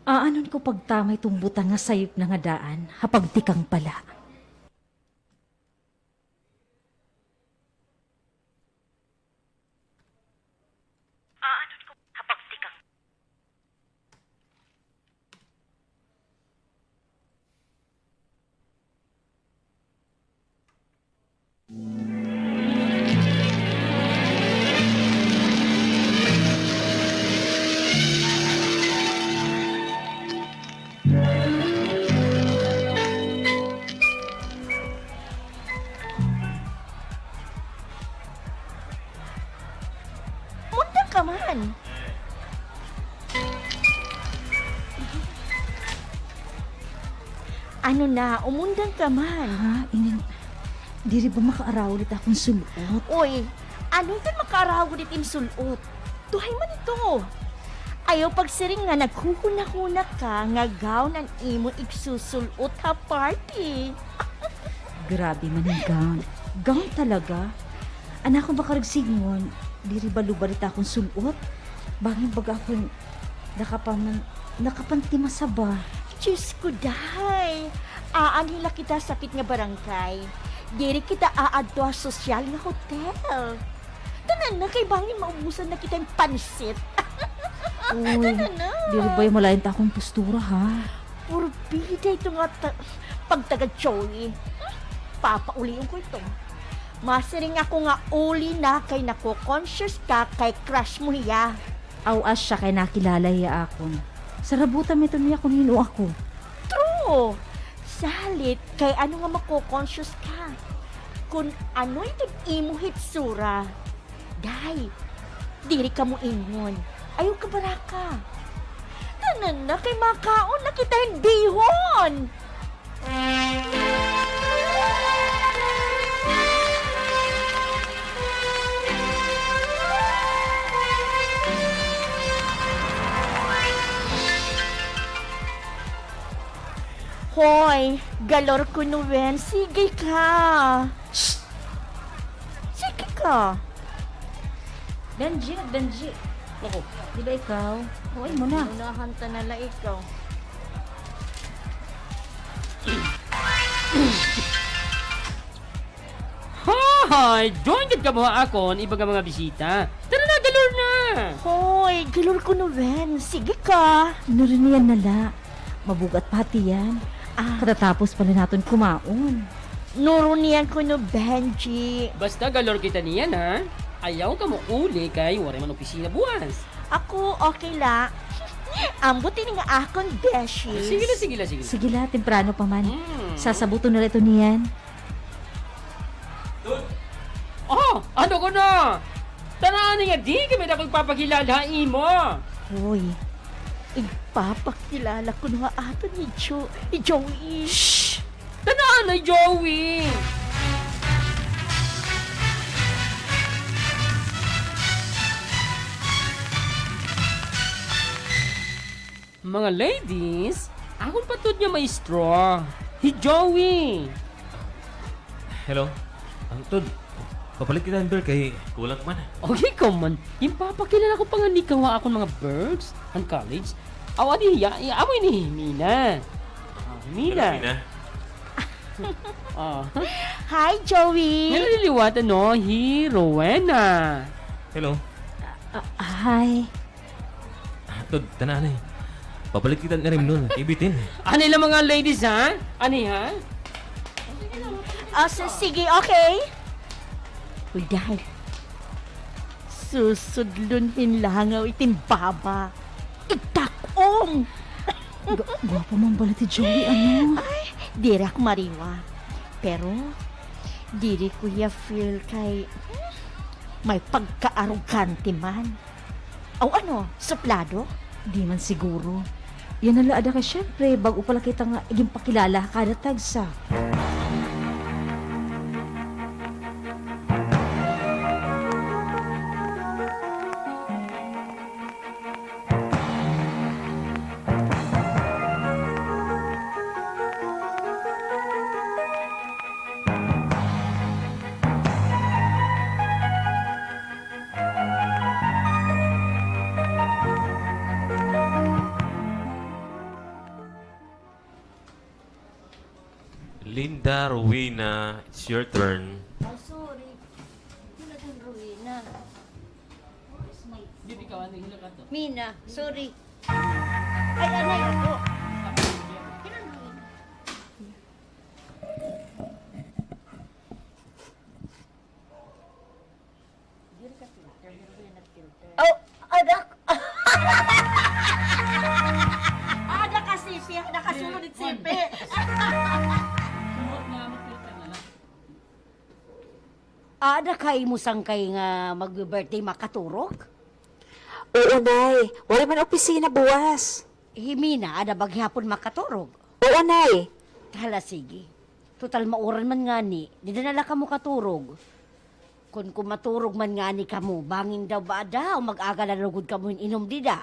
Aanon ko pagtamay tong butang nga sayop na nga daan, hapagtikang pala. Aanon ko hapagtikang. Munta ka man. Ano na, umundang ka man. Ha, inin, diri ba makaaraw ulit akong sulot? Uy, ano yun makaaraw ulit sulot? Tuhay man ito. Ayaw pagsiring nga naghuhuna-huna ka nga gown ang imo igsusulot ha party. Grabe man ang gown. Gown talaga? Anak ko baka ragsigmon, diri ba lubalit akong sulot? Bangin baga akong nakapantima sa ba? Diyos ko, dahay. Aanhila kita sakit nga barangay. Diri kita aadto sa sosyal nga hotel. Tanan na kay bangin maubusan na kita yung pansit. Uy, Tanan na. diri ba yung malayan ta akong postura ha? Puro bida ito nga pagtaga-Joey. Papauliin ko ito. Masiring ako nga uli na kay nako-conscious ka kay crush mo hiya. Aw siya kay nakilala ya akon. Sarabutan mi niya kung hino ako. True. Salit kay ano nga mako-conscious ka. Kung ano ito imo hitsura. Day, diri ka mo ingon. Ayaw ka baraka. Tanan na kay makaon na kita bihon. Hoy, galor ko nuwen. Sige ka. Shh! Sige ka. Benji. Ako, di ba ikaw? Huwag mo na. Unahan ta nala ikaw. Hoy! Join ka mo akon, iba ka mga bisita. Tara na, galor na! Hoy, galor ko nuwen. Sige ka. Nurinian nala. Mabugat pati yan. Katatapos pala natin kumaon. Nurunian ko no Benji. Basta galor kita niyan, ha? Ayaw ka mo uli kay wala man opisina buwas. Ako, okay la. Ambutin nga akon, Beshi. Sige la. Sige la, temprano pa man. Mm. Sasabuto na ito niyan. Oh, ano ko na? Tanaan nga di kami na pagpapakilala mo. Hoy, igpapakilala ko na ato ni Joey. Shh! Tanaan na, Joey! Mga ladies, akong patod niya may straw. Hi Joey! Hello? Ang Tod, papalit kita ng beer kay kulang man. Okay ka man, yung papakilala ko pa nga ni kawa akong mga birds ang college. Awa di, amoy ni Mina. Mina. Mina? Ah, Hi, Joey. naliliwat ano, hi Rowena. Hello? Hi. Tod, tanaan eh. Papalit kita na rin nun. Ibitin. Ano lang mga ladies ha? Ani ha? Sige, okay. Uy, dahil. Susudlunhin langaw itin baba. Itakom! Gwapo man bala ti Joey, ano? Ay, diri ako mariwa. Pero, diri ko ya feel kay may pagka-arugante man. O ano, suplado? Di man siguro. Yan ang laada ka syempre, bago pala kita nga iging pakilala kada tagsa. Linda, Rowena, it's your turn. Oh, sorry. Wala kang Rowena. Di ikaw, ano yung hilak ato? Mina, sorry. Ay, anay ako. Oh, adak. Ada kasi siya, nakasunod at sipe. Ada kay mo sangkay nga mag-birthday makaturok? Oo, Nay. Wala man opisina buwas. Himina, ada baghapon makaturog. Oo, Nay. Hala, sige. Total mauran man nga ni, di na nala ka mo katurog. Kung kumaturog man nga ni ka mo, bangin daw ba daw, mag-aga na lugod ka mo inom di da.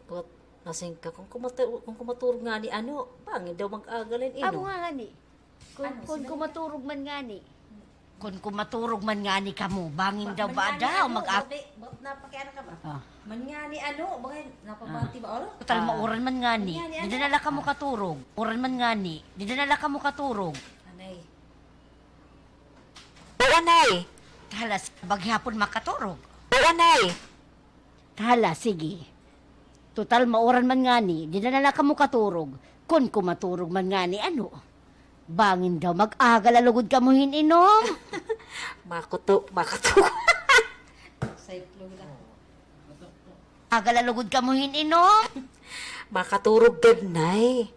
But, nasing ka, kung kumaturog nga ni ano, pangin daw mag-agalin Amo ino. nga ni. Kung kumaturog man nga ni. Kung kumaturog man nga ni ka mo, bangin daw ba daw, mag-aga. Ba't napakiana ka ba? Ah. Man nga ni ano, bakit napabati ba olo? Total mauran man nga ni, di na nala ka mo katurog. Uran man nga ni, di na nala ka mo katurog. Anay. Oo, Nay. Hala, baghapon makaturog. Oo, Nay. Hala, sige. Total mauran man nga ni, di na nala ka mo katurog. Kung kumaturog man nga ni, ano? Bangin daw, mag-aga lalugod ka mo hininom. Makuto. Aga lalugod ka mo hininom. Makaturog gad, Nay.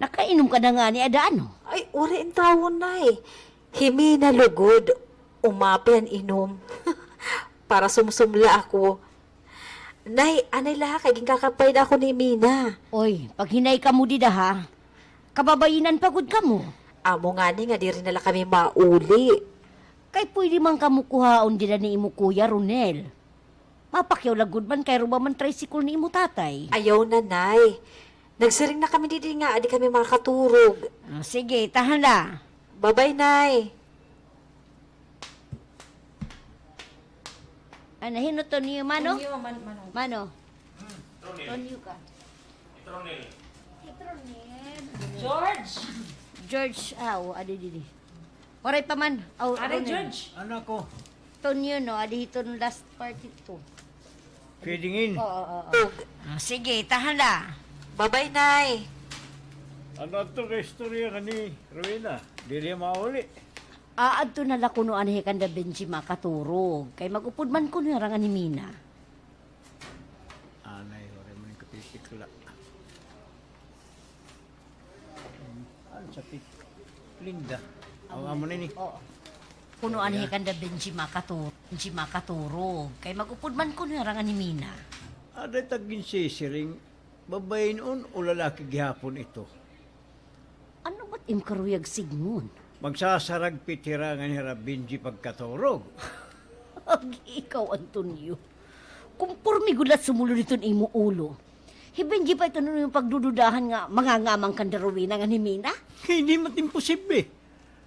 Nakainom ka na nga ni Ada, ano? Ay, uri ang tawon, Nay. Himi na lugod. Umapi ang inom. Para sumsumla ako. Nay, anay laha, kaging kakapay na ako ni Mina. Oy, pag hinay ka mo dida ha, kababayinan pagod ka mo. Amo nga ni nga, di rin nala kami mauli. Kay pwede man ka mo kuhaon dida ni imo kuya Ronel. Mapakyaw lagod man kay ruba man tricycle ni imo tatay. Ayaw na, Nay. Nagsiring na kami didi nga, adi kami makaturog. Ah, sige, tahan la. Bye-bye, Nay. Ano, hinuto niyo, Mano? Manong. Mano? Tonyo ka. George! George, adi didi. Oray pa man. Aray, Ronel. George! Ano ko? Tonyo, no? Adi hito no last party to. Feeding in. Oo. Ah, sige, tahan la. Bye-bye, Nay. Ano ito ka istorya ka ni Rowena? Di rin mauli. Adto na la kuno anhe kanda Benji makaturog. Kay magupod man kuno yung rangan ni Mina. Anay, wala mo yung kapitikla. Ano sa pit? Linda. Ang amo na ni. Oo. Kuno anhe kanda Benji makaturog. Kay magupod man kuno yung rangan ni Mina. Ada tagin sisiring. Babayin un o lalaki gihapon ito. Ano ba't imkaruyag sigmon? Magsasarag pitirangan ni Rabinji pagkaturog. Ag ikaw, Antonio. Kumpurmi gulat sumulo nito imo ulo. Hibenji pa ito yung pagdududahan nga mangangamang kandarawin nga ni Mina? Hindi mat imposible.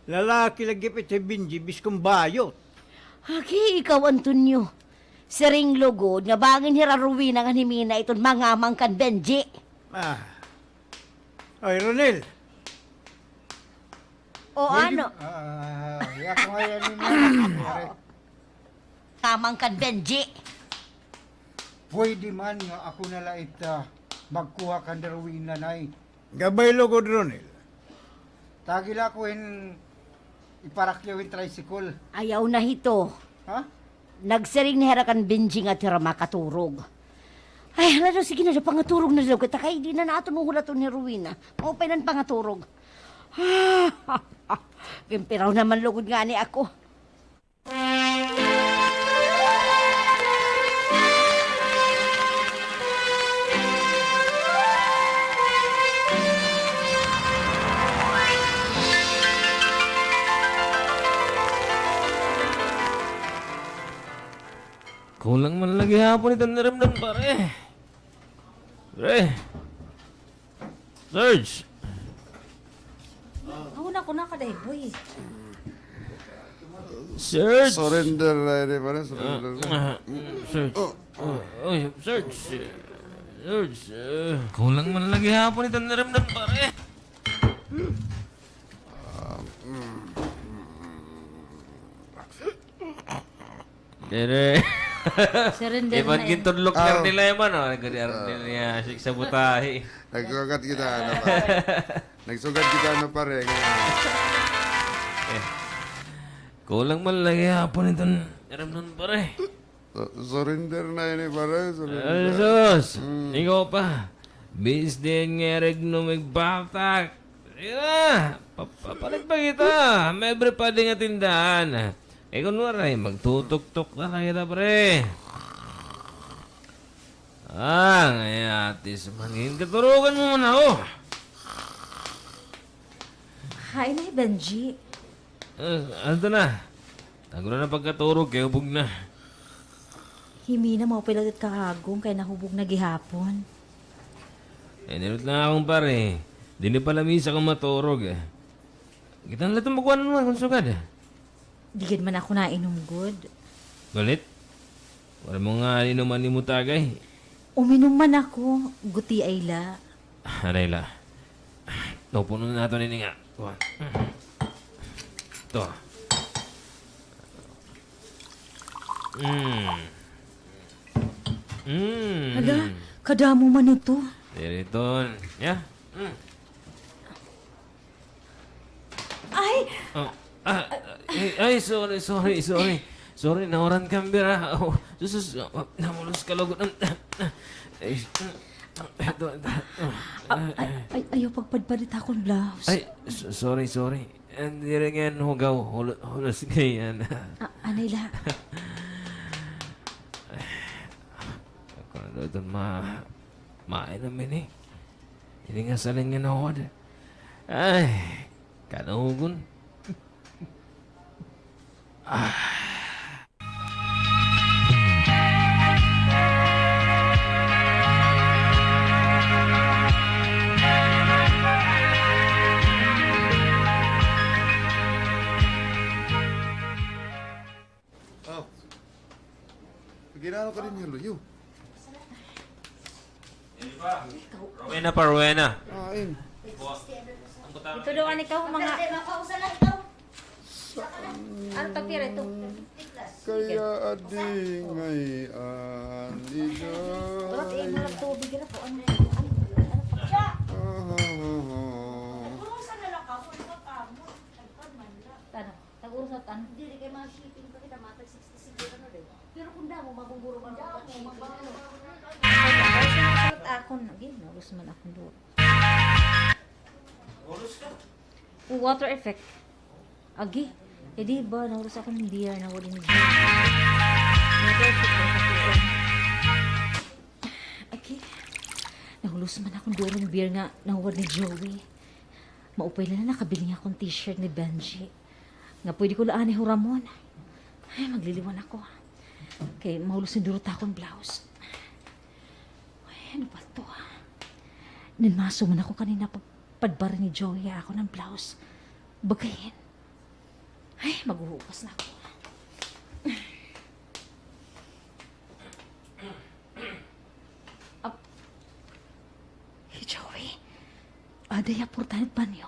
Lalaki lagi pa ito Binji biskong bayot. Agi, ikaw, Antonio. Sering lugod nga bangin hiraruwi nga ni Mina iton mangamang kan Benji. Ah. Ay, Ronel. O ano? Ya ko ngayon ni Tamang kan Benji. pwede man nga ako na lait magkuha kan darawin na nay. Gabay lugod, Ronel. Tagila ko in iparakyawin tricycle. Ayaw na hito. Ha? Nagsering ni herakan Benji nga tira makaturog. Ay, hala daw, sige na daw, pangaturog na daw. Kita kay di na nato nung hula to ni Rowena. Maupay ng pangaturog. Pimpiraw naman lugod nga ni ako. Kulang man lagi hapon itong naramdam, pare. Pre. Serge. Una ko na kaday, boy. Serge. Surrender na pare, surrender. Serge. Serge. Serge. Kulang man lagi hapon itong naramdam, pare. Dire. Surrender Iban na eh. gintudlok na nila yaman, oh. Nagkadiar niya sa butahi. Nagsugat kita, ano pare. Nagsugat kita, ano pare. Kulang man lagi hapon itong ramnon pare. Surrender na yun eh, pare. Surrender. Sus! Ikaw pa. Bis din nga regno magbatak. Sige na! Papalit pa kita. May pa din nga tindahan. Ikaw nuwaray, magtutok-tok na lang kita, pre. Ngayatis, mangin katurugan mo man ako. Hi na Benji. Ano na? Tago na pagkaturog, kaya hubog na. Himi na maupilat at kahagong kay nahubog na gihapon. Nilot na akong pare. Di na pala misa kang maturog eh. Kita na lang magkuhan naman kung sugad. Di gid man ako nainom good. Galit? Wala mo nga inuman ni mo tagay. Uminom man ako, guti ayla. Arayla. Naupuno na nato nini nga. Ito. Hala, kadamo man ito. Diriton. Yeah. Ay, Oh. Sorry. Sorry, naoran kambira. Oh, sus, namulos ka logot. ayaw pagpadpadit akong blouse. Ay, sorry. Hindi rin yan hugaw. Hulos ngayon. Anayla, Ako na doon main namin eh. Hindi nga saling nga nawad. Ay, kanugon. Oh. Ginano ka rin yung luyo. Rowena. Kain. ito daw ikaw mga... Ano tapira ito? Kaya adi ngayon ligay. Tubig na po. Ano? Ano? Tag-usap ano? Dili kay mga shipping pa kita matag 60 siguro na rin. Pero kung damo mabuburo ka na akon again, nagus man akong doon. Water effect. Agi. Eh di ba, naurus ako ng beer na wala ni beer. Okay. Nahulus man akong doon ng beer nga nawala ni Joey. Maupay na nakabili nga akong t-shirt ni Benji. Nga pwede ko laan ni Ramon. Ay, magliliwan ako. Kaya mahulus ng durot akong blouse. Ay, ano ba ito? Ninmaso man ako kanina pagpadbar ni Joey ako ng blouse. Bagayin. Ay, maghuhugas na ako. Hey, Joey. Aday aportahan banyo.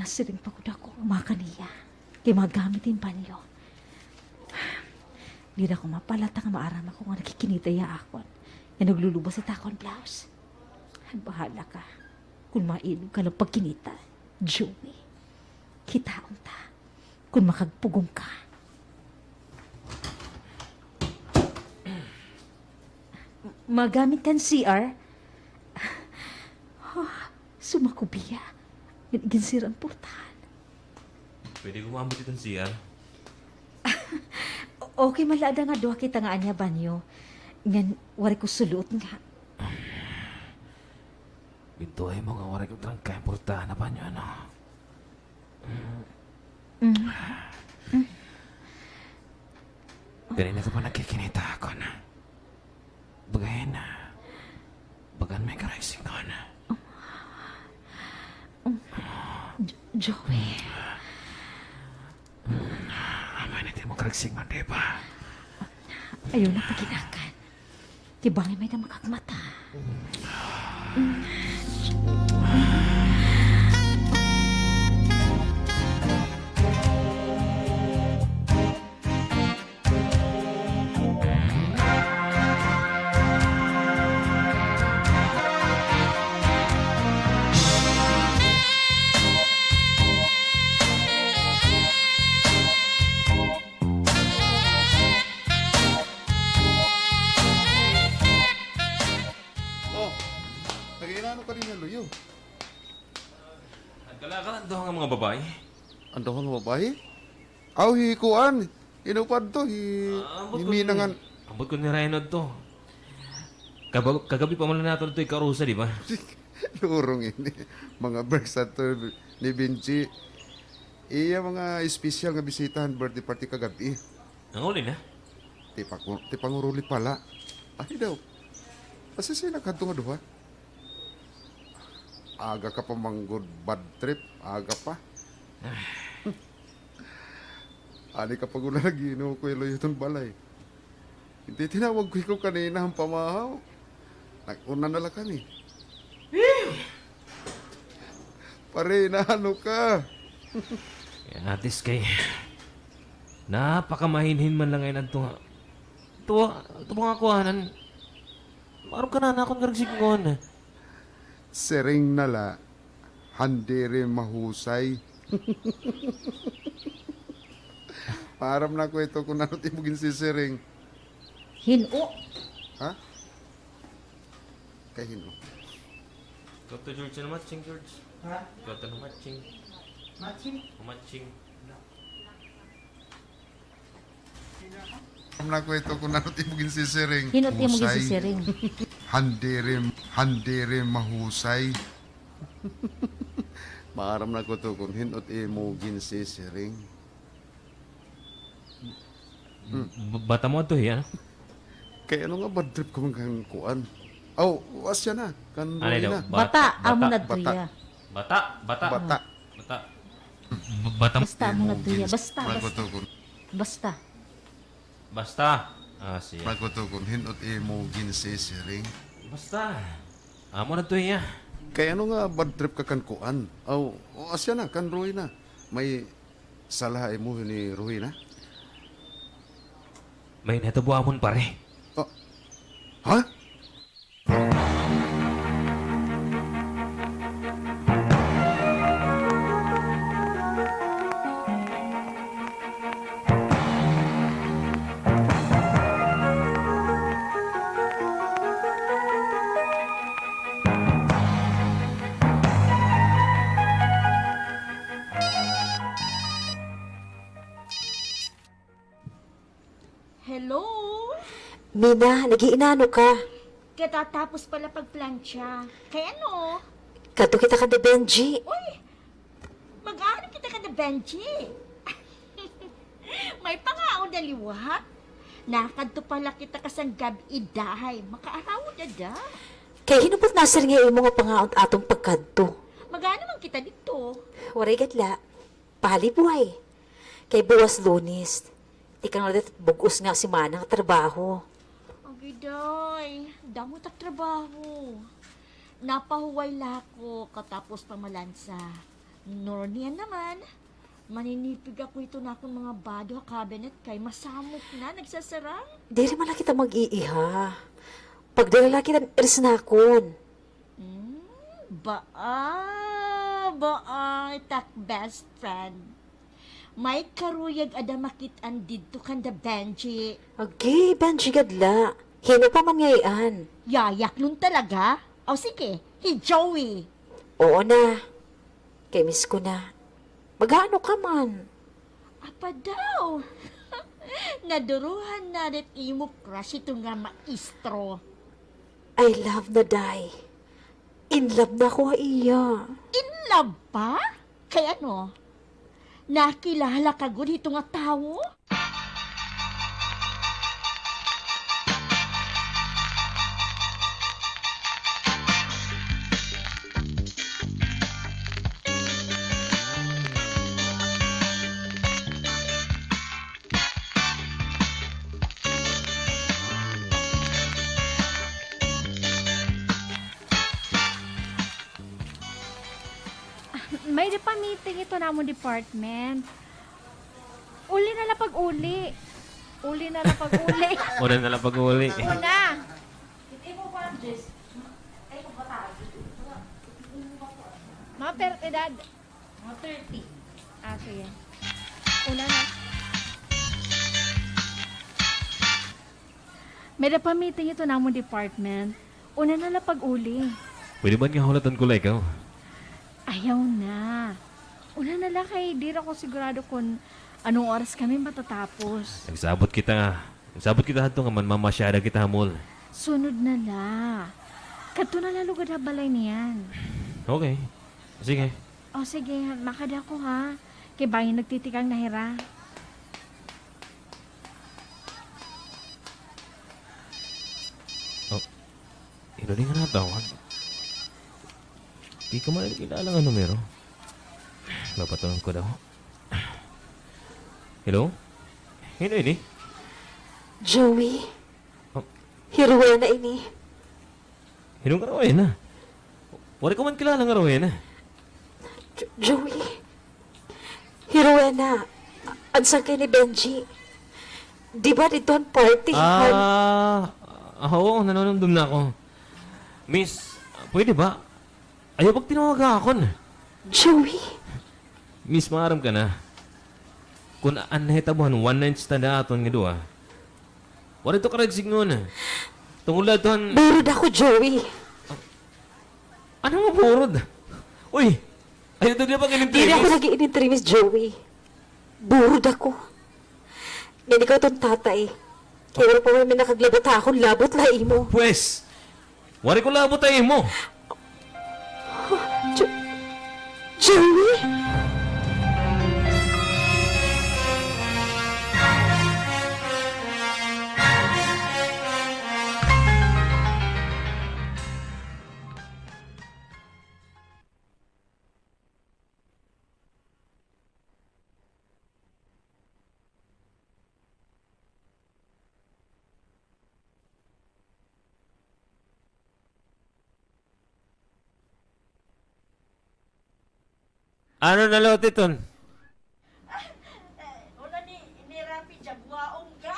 Nasiring pa ko na ako umakaniya. Kaya magamit yung banyo. Di na ako mapalata nga maaram ako nga nakikinitaya ako. Yan naglulubas sa takon blouse. Ay, bahala ka. Kung mailog ka ng pagkinita, Joey. Kitaon ta. Kung makagpugong ka. Magamit kan CR? Sumakubiya. Ginsir ang portahan. Pwede kumambot itong CR? Okay, malada nga doha kita nga anya banyo. Ngan, wari ko sulot nga. Pintuhay mo nga wala kong trangkay portahan na ba niyo, ano? Ganun na ito pa nagkikinita ako na. Bagayin na. Bagan may karaising ko na. Joey. Amay na di mo karaising mo, di ba? Ayaw na paginakan. Tibangin may na makakmata. nga babae? Ang daw nga babae? Aw, hikuan. Inupad to, himinangan. Ambot ko ni Reynod to. Kagabi pa mo lang nato ito ikarusa, di ba? Lurong ini. Mga birds to ni Benji. Iya mga espesyal nga bisitahan birthday party kagabi. Ang uli na. Tipangurulit pala. Ay daw. Kasi sila kanto nga duha. Aga ka pa manggod bad trip. Aga pa. Ani ka pag lagi no ko iloy itong balay. Hindi tinawag ko ikaw kanina ang pamahaw. Nag-una na lang kami. Pare, naano ka? Atis kay... Napakamahinhin man lang ngayon ito nga. Ito mga kuhanan. Marong ka na akong garagsikungon. Sering nala. Handere mahusay. Param na ko ito kung ano timugin si Sering. Hino. Ha? Kahino. Kata George na matching, George. Ha? Kata na matching. Matching? Matching. Param na ko ito kung ano timugin si Sering. Hino ti mo Husay. si Siring. Handere mahusay. Param na ko ito kung hinot imugin si Sering. Bata mo ito, yan. Kaya ano nga bad trip ko kang kuan? Oh, asya na. Kan Ano daw? na. Bata, amo na bata. tuya. Bata. Bata. Bata mo. Basta amo na tuya. Basta, basta. Magutukon. Basta. Basta. Siya. Magutukon. Hinot imugin si Sering. Basta. Amo na ito, yan. Kaya ano nga bad trip ka kan kuan? Oh, asya na. Kan Roy na. May salah mo ni Roy na? May natabuamon pare. Oh. Ha? Hello? Mina, nagiinano ka. Katatapos pala pagplansya. Kaya ano? Kadto kita ka ni Benji. Uy! Mag-aano kita ka na Benji? May pangaon na liwat. Nakadto pala kita kasang gabi idahay. Makaaraw na da. Kay hinupot nasir nga imo nga pangaon atong pagkadto. Mag-aano man kita dito? Waray gadla. Palibuhay. Kay buwas Lunis. Di ka nga bugos nga si Manang trabaho. Ang giday. Damo tak trabaho. Napahuway lako katapos pamalansa. Nor niya naman. Maninipig ako ito na akong mga bado cabinet kay masamok na nagsasarang. Di rin man kita mag-iiha. Pagdala kita irisnakon. Tak best friend. May karuyag ada makitaan dito kanda Benji. Okay, Benji gadla. Hino pa man ngayon. Yayak nun talaga? O sige, Joey. Oo na. Kay miss ko na. Magano ka man? Apa daw? Naduruhan na rin imo crush ito nga maestro. I love na die. In love na ko iya. In love pa? Kaya ano? Nakilala ka gud ito nga tao? May di pa meeting ito namong department. Uli na lang pag-uli. Uli na lang pag-uli. Una na lang pag-uli. Una. Mga edad. Mga 30. Ah, sige. Una na. May di pa meeting ito namong department. Una na lang pag-uli. Pwede ba nga hulatan ko like, oh? Ayaw na. Ula na lang kay di ra ko sigurado kung anong oras kami matatapos. Nagsabot kita hadto nga man mamasyada kita hamol. Sunod na la. Kadto na lang lugod na balay niyan. Okay. Sige. O sige, makada ko ha. Kay bangin nagtitikang nahira. Ino nga natawag. Di ka man kilala nga numero. Bapatungan ko daw. Hello? Hino ini? Joey, Oh. hiruwa na ini. Hinong ka rawin na? Wala ka man kilala nga rawin na. Joey, hiruwa na. Ansan kay ni Benji? Di ba dito ang party? Oo, nanonomdom na ako. Miss, pwede ba? Ayaw pag tinawaga ako na. Joey, Miss, maaram ka na. Kung anahitabuhan, one night stand na aton nga doa. Wala ito karagsig noon. Tungkol doon, burod ako, Joey. ano nga burod? Uy, ayaw doon na pag Di na ako in-interview. nag-iinintri, Miss Joey. Burod ako. Ngayon ikaw itong tatay. Kaya wala pa may nakaglabot ha akong labot lahi mo. Pwes, wari ko labot tayo mo. Joey? Ano na lote ton? Wala ni Rapi Jagwaong ka.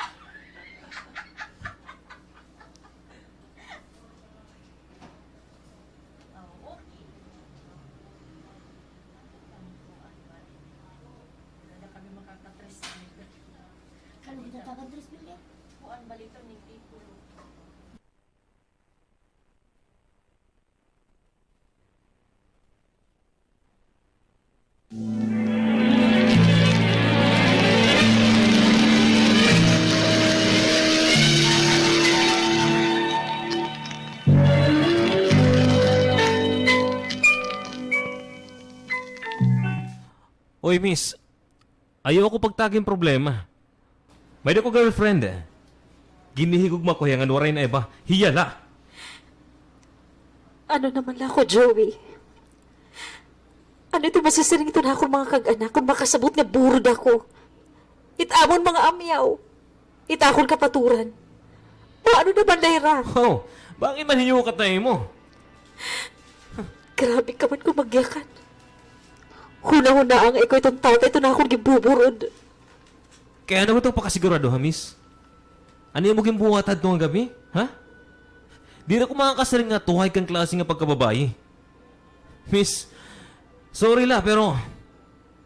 Uy, miss. Ayaw ako pagtaging problema. May ko girlfriend eh. Ginihigugma ko yung waray na iba. Hiyala. Ano naman lang ako, Joey? Ano ito masasiring ito na ako mga kag-anak kung makasabot na burod ako? Itamon mga amyaw. Itakon kapaturan. Paano naman, Lyra? Oh, bakit man hinyo ka tayo mo? Grabe ka man kung magyakan. Huna-huna ang ikaw itong tatay, ito na akong gibuburod. Kaya ano ito pakasigurado, ha, miss? Ano yung maging buwatad nung gabi? Ha? Di na ko makakasaring nga tuhay kang klase nga pagkababae. Miss, sorry la, pero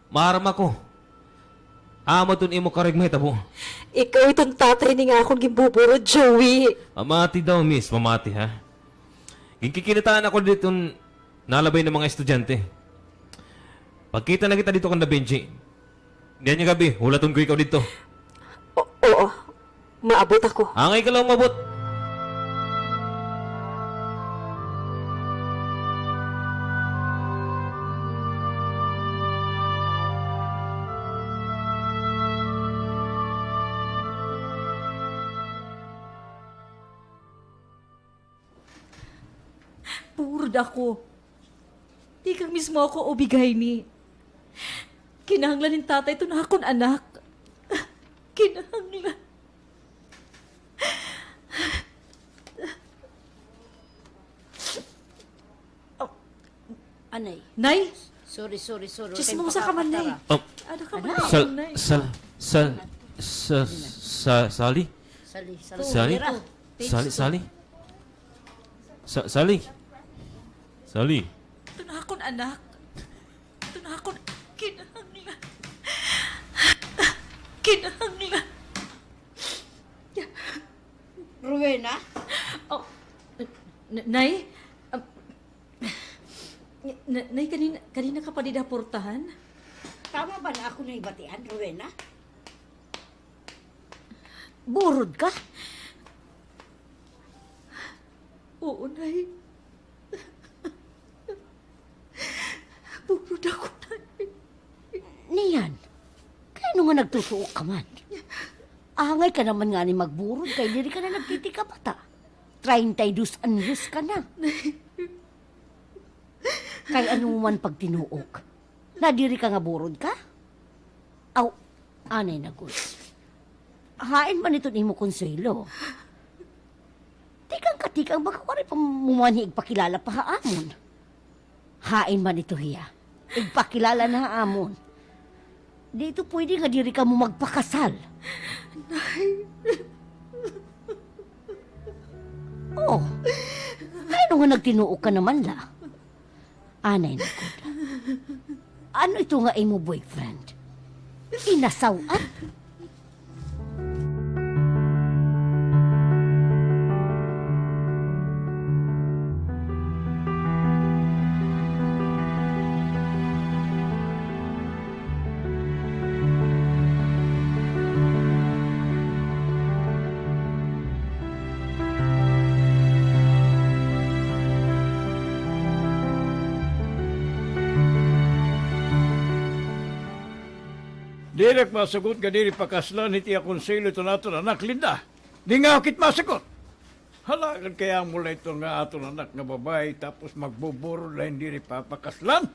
maharam ako. Amatun imo kareg mahitabo. Ikaw itong tatay ni nga akong gibuburod, Joey. Mamati daw, miss. Mamati, ha? Ginkikinitaan ako dito nalabay ng mga estudyante. Pagkita na kita dito kanda Benji. Diyan yung gabi, hulaton ko ikaw dito. Oo, maabot ako. Angay ka lang mabot. Burod ako. Di kang mismo ako ubigay ni. Kinahanglan ng tatay ito na akong anak. Kinahanglan. Anay, Nay, sorry. chismosa ka man, Nay. Oh, Ano ka man, Nay? Sali? Sali. Sali? Sali? Sali? Sali? Ito na akong anak. Ito na akong kinahanglan. Kinahanglan. Rowena? Oh, Nay? Nay, kanina ka pa didaportahan? Tama ba na ako na ibatian, Rowena? Burod ka? Oo, Nay. Burod ako, Nay. Niyan, kaya nga nagtutuok ka man. Angay ka naman nga ni magburod, kaya diri ka na nagtitika bata. 32 anyos ka na. Kaya ano man pag tinuok, nadiri ka nga burod ka? Aw, anay na good. Hain man ito ni mo konsuelo. Tikang katikang baka wari pa mumani igpakilala pa haamon. Hain man ito hiya. Igpakilala na haamon. Dito pwede nga diri ka mo magpakasal. Oh, ano nga nagtinuok ka naman la? Anay na good. Ano ito nga imo boyfriend? Inasawan? Direk masagot ka diri pakaslan iti akonselo ito nato anak Linda. Di nga akit masagot. Halagan kaya mula ito nga ato anak nga babae tapos magbuburo lang diri papakaslan.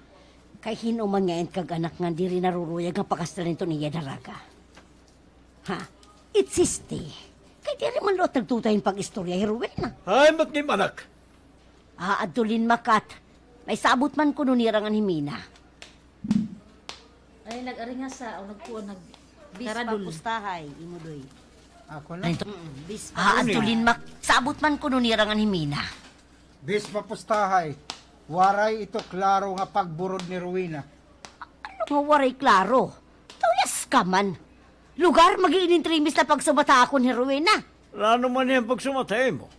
Kay hinuman ngayon kag anak nga diri naruruyag nga pakastalan to niya daraga. Ha? It's sisti. Kay diri man lo tagtutayin pag istorya Rowena. Ay, matnim anak. Adulin makat. May sabot man kuno nirangan himina. Ay, nag-ari nga sa, o nagpuan, Bispa nag-karadul. pustahay, imudoy. Ako lang. Bispa. Adulin mak sabot man kuno nirangan himina. Bis papustahay. Waray ito klaro nga pagburod ni Rowena. Ano nga waray klaro? Tuyas ka man. Lugar magiinintrimis na pagsumata ako ni Rowena. Lano man yan pagsumatay mo?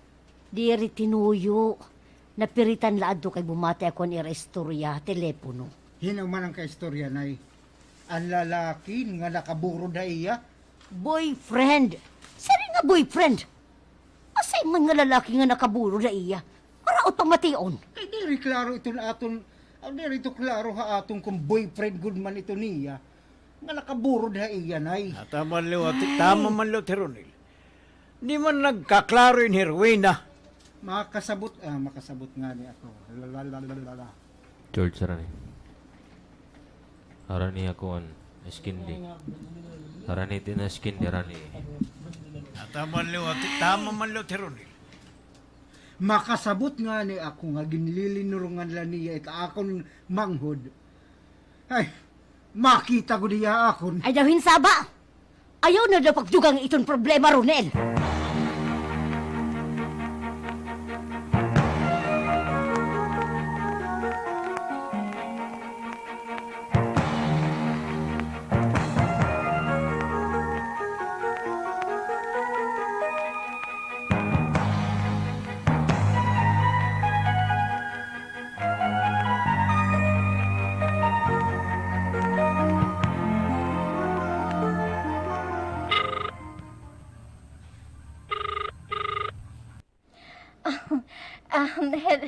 Diri tinuyo. Napiritan laad do kay bumati ako ni Restorya, telepono. Hinuman ang kaistorya, Nay. Ang lalaki nga nakaburo na iya. Boyfriend. Sari nga boyfriend. Asay man nga lalaki nga nakaburo na iya. Para otomation. Ay, diri klaro ito na aton. Diri ito klaro ha aton kung boyfriend good man ito niya. Nga nakaburo na iya, Nay. Tama man lo Teronil. Di man nagkaklaro yung Rowena. Makasabot nga ni ako. Lalalala. George Sarani. Harani ako an skindi. Harani tina skindi rani. Tama man lo Teronil. Makasabot nga ni ako nga ginlilinurungan la niya it akon manghod. Ay, makita ko niya akon. Ay dawin saba. Ayaw na daw pagdugang itong problema, Ronel.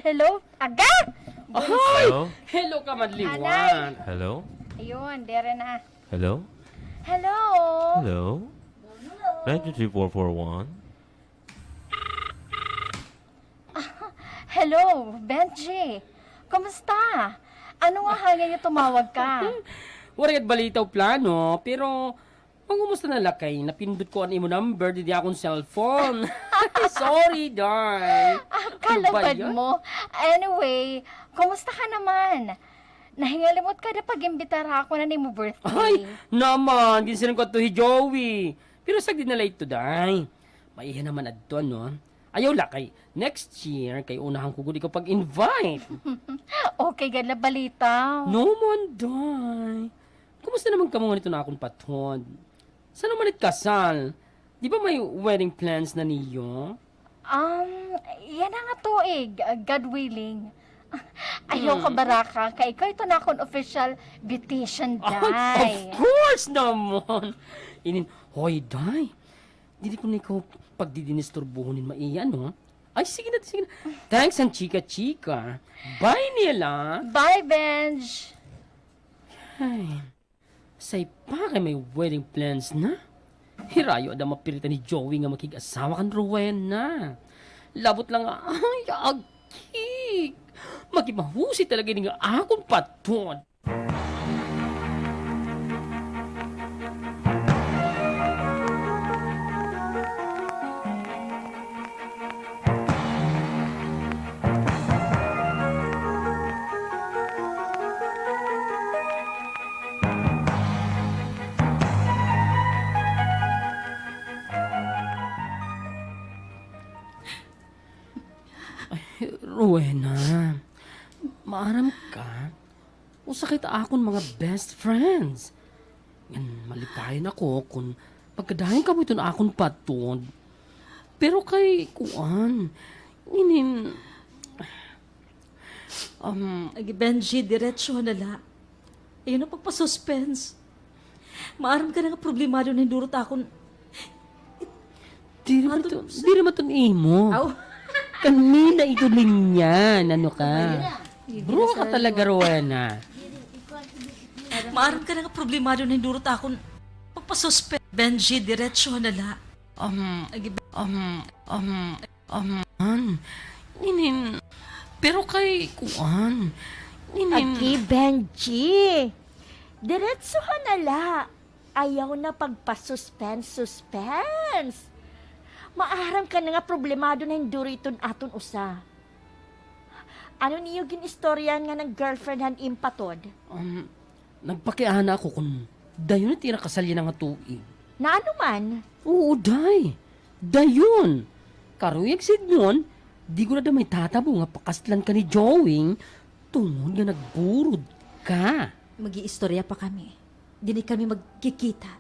Hello? Aga! Hello? Hello ka, Madliwan. Hello? Ayun, dere na. Hello? Hello? Hello? 92441? Hello, Benji. Kumusta? Ano nga hangin niyo tumawag ka? Wala kat balita o plano, pero kumusta na lakay? Napindot ko ang imo number, di akong cellphone. Sorry, darling. Kalabad mo. Anyway, kumusta ka naman? Nahingalimot ka na pag-imbitara ako na ni mo birthday. Ay, naman, ginsinan ko to hi Joey. Pero sagdi na late to, day. Maiha naman adto, no? Ayaw lakay. Next year, kay unahan ko gud ikaw pag-invite. Okay, gala balita. No man, day. Kumusta naman ka mga nito na akong patod? Saan naman kasal? Di ba may wedding plans na niyo? Yan na nga to eh. God willing. Ayaw ka baraka, kay ikaw ito na akong official beautician, day. Of course naman. Hoy, day. Dili ko na ikaw pagdidinisturbuhonin maiyan, no? Ay, sige na, sige na. Thanks ang chika-chika. Bye, Nila. Bye, Benj. Ay, say pa kay may wedding plans na. Hirayo ada mapirita ni Joey nga makig-asawa kan Rowena. Labot lang nga, ay, agkik. Magimahusi talaga ni nga akong patod. Rowena, maaram ka. Usa kita akon mga best friends. Yan, malipayan ako kung pagkadahin ka mo ito na akon patod. Pero kay kuan, Agi Benji, diretso na la. Ayun ang pagpasuspense. Maaram ka na nga problemado na hindurot akon. di naman ito imo. Aw, Kanina ito linyan, ano ka? Bro ka talaga, Rowena. maaram ka na nga problemado na hindurot akon. Pagpasuspense. Benji, diretso na la. Agi Pero kay kuan, Aki, Benji. Diretsuhan na la. Ayaw na pagpa-suspense. Maaram ka na nga problemado na hinduro iton aton usa. Ano niyo ginistoryan nga ng girlfriend han impatod? nagpakiana ako kung dayon na tira kasalya nga tuig. Na ano man? Oo, day. Dayon. Karuyag sidnon, di ko na da may tatabo nga pakaslan ka ni Joey tungod nga nagburod ka. Mag-iistorya pa kami. Dini kami magkikita.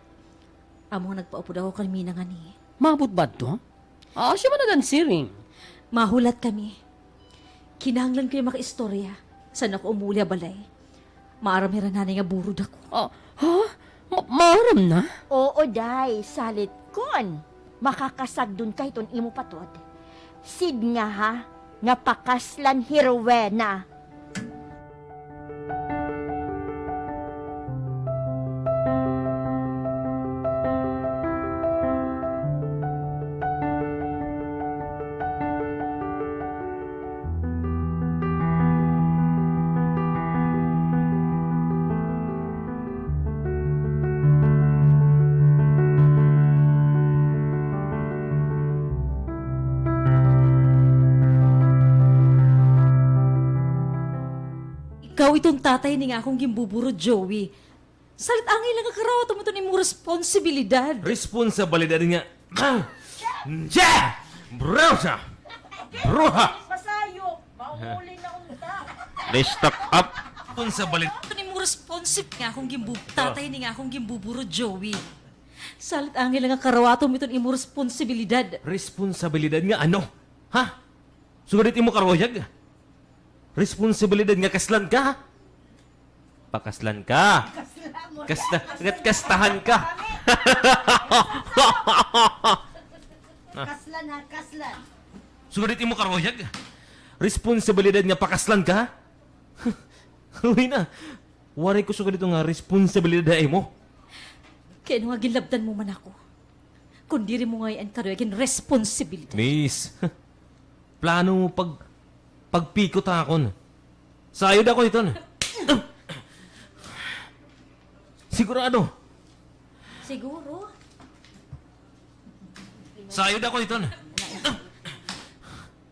Amo nga nagpaupod ako kami na nga ni. Mabot ba to? Siya ba nagansiring? Mahulat kami. Kinahanglan ko yung makaistorya. Saan ako umuli balay. Maaram-hira na nga burod ako. Maaram na? Oo, day. Salit kon. Makakasagdun ka iton imo patod. Sid nga ha, nga pakaslan Rowena. Ikaw itong tatay ni nga akong gimbuburo, Joey. Salit angay lang kakarawa mo ito ni mong responsibilidad. Responsibilidad nga. Browsa! Bruha! Masayo, maumuli na unta. Let's stock up. Responsibilidad. Ito ni mong nga akong tatay ni nga akong gimbuburo, Joey. Salit angay lang kakarawa mo ito ni mong responsibilidad. Responsibilidad nga ano? Ha? Sugadit mo karoyag? Responsibilidad nga kaslan ka? Pakaslan ka. Kastahan ka. Kaslan ha, kaslan. Sugadit mo karoyag? Responsibilidad nga pakaslan ka? Uy na. Waray ko sugadit nga responsibilidad mo. Kaya nga gilabdan mo man ako. Kung diri mo ngayon karoyagin responsibilidad. Miss, plano mo pagpikot akon. Sayod ako ito. Sigurado. Siguro. Sayod ako ito.